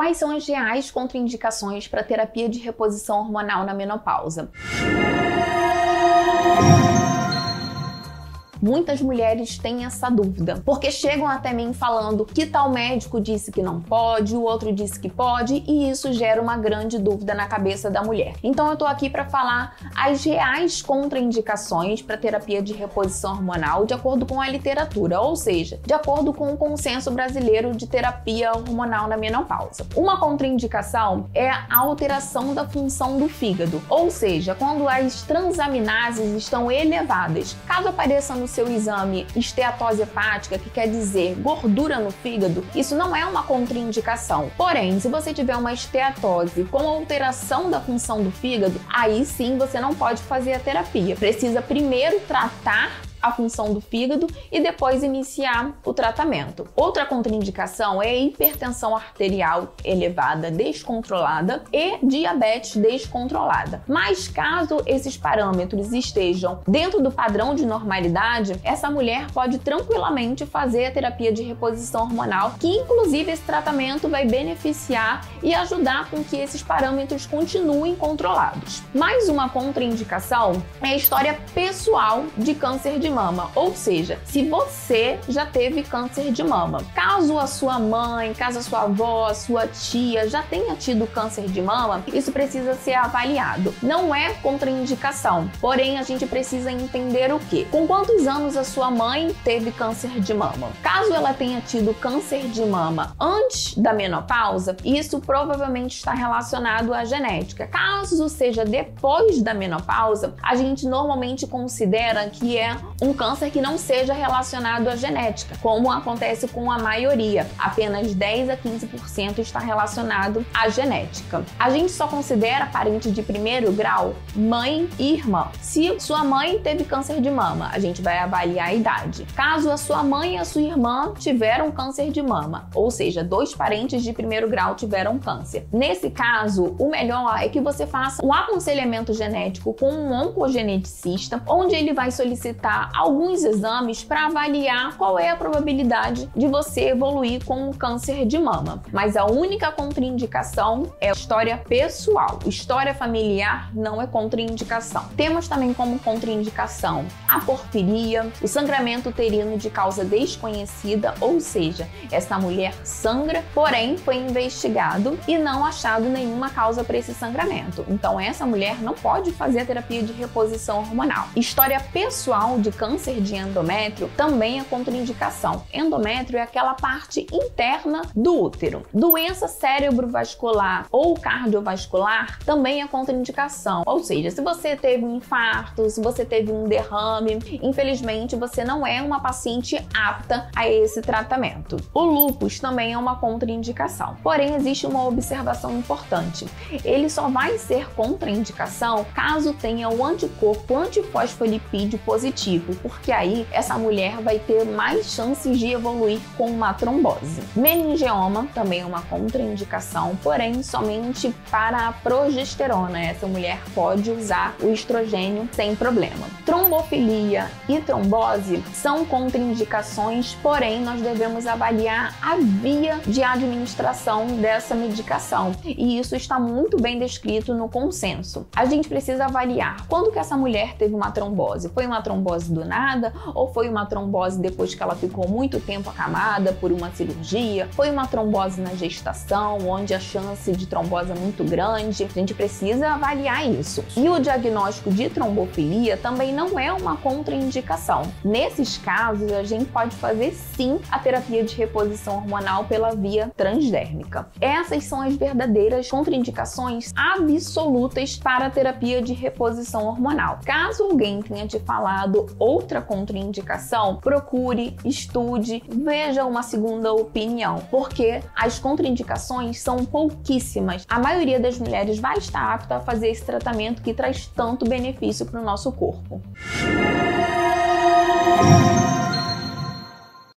Quais são as reais contraindicações para terapia de reposição hormonal na menopausa? Muitas mulheres têm essa dúvida, porque chegam até mim falando que tal médico disse que não pode, o outro disse que pode, e isso gera uma grande dúvida na cabeça da mulher. Então eu tô aqui para falar as reais contraindicações para terapia de reposição hormonal de acordo com a literatura, ou seja, de acordo com o consenso brasileiro de terapia hormonal na menopausa. Uma contraindicação é a alteração da função do fígado, ou seja, quando as transaminases estão elevadas. Caso apareça no seu exame esteatose hepática, que quer dizer gordura no fígado, isso não é uma contraindicação. Porém, se você tiver uma esteatose com alteração da função do fígado, aí sim você não pode fazer a terapia. Precisa primeiro tratar a função do fígado e depois iniciar o tratamento. Outra contraindicação é a hipertensão arterial elevada descontrolada e diabetes descontrolada. Mas caso esses parâmetros estejam dentro do padrão de normalidade, essa mulher pode tranquilamente fazer a terapia de reposição hormonal, que inclusive esse tratamento vai beneficiar e ajudar com que esses parâmetros continuem controlados. Mais uma contraindicação é a história pessoal de câncer de mama, ou seja, se você já teve câncer de mama. Caso a sua mãe, caso a sua avó, a sua tia já tenha tido câncer de mama, isso precisa ser avaliado. Não é contraindicação, porém a gente precisa entender o quê? Com quantos anos a sua mãe teve câncer de mama? Caso ela tenha tido câncer de mama antes da menopausa, isso provavelmente está relacionado à genética. Caso seja depois da menopausa, a gente normalmente considera que é um câncer que não seja relacionado à genética, como acontece com a maioria. Apenas 10 a 15% está relacionado à genética. A gente só considera parente de primeiro grau mãe e irmã. Se sua mãe teve câncer de mama, a gente vai avaliar a idade. Caso a sua mãe e a sua irmã tiveram câncer de mama, ou seja, 2 parentes de primeiro grau tiveram câncer. Nesse caso, o melhor é que você faça um aconselhamento genético com um oncogeneticista, onde ele vai solicitar alguns exames para avaliar qual é a probabilidade de você evoluir com um câncer de mama. Mas a única contraindicação é a história pessoal. História familiar não é contraindicação. Temos também como contraindicação a porfiria, o sangramento uterino de causa desconhecida, ou seja, essa mulher sangra, porém foi investigado e não achado nenhuma causa para esse sangramento. Então essa mulher não pode fazer a terapia de reposição hormonal. História pessoal de câncer de endométrio também é contraindicação. Endométrio é aquela parte interna do útero. Doença cerebrovascular ou cardiovascular também é contraindicação. Ou seja, se você teve um infarto, se você teve um derrame, infelizmente você não é uma paciente apta a esse tratamento. O lúpus também é uma contraindicação. Porém, existe uma observação importante. Ele só vai ser contraindicação caso tenha o anticorpo antifosfolipídio positivo, porque aí essa mulher vai ter mais chances de evoluir com uma trombose. Meningioma também é uma contraindicação, porém somente para a progesterona. Essa mulher pode usar o estrogênio sem problema. Trombofilia e trombose são contraindicações, porém nós devemos avaliar a via de administração dessa medicação, e isso está muito bem descrito no consenso. A gente precisa avaliar quando que essa mulher teve uma trombose. Foi uma trombose do nada ou foi uma trombose depois que ela ficou muito tempo acamada por uma cirurgia? Foi uma trombose na gestação, onde a chance de trombose é muito grande? A gente precisa avaliar isso. E o diagnóstico de trombofilia também não é uma contraindicação. Nesses casos, a gente pode fazer sim a terapia de reposição hormonal pela via transdérmica. Essas são as verdadeiras contraindicações absolutas para a terapia de reposição hormonal. Caso alguém tenha te falado outra contraindicação, procure, estude, veja uma segunda opinião, porque as contraindicações são pouquíssimas. A maioria das mulheres vai estar apta a fazer esse tratamento que traz tanto benefício para o nosso corpo.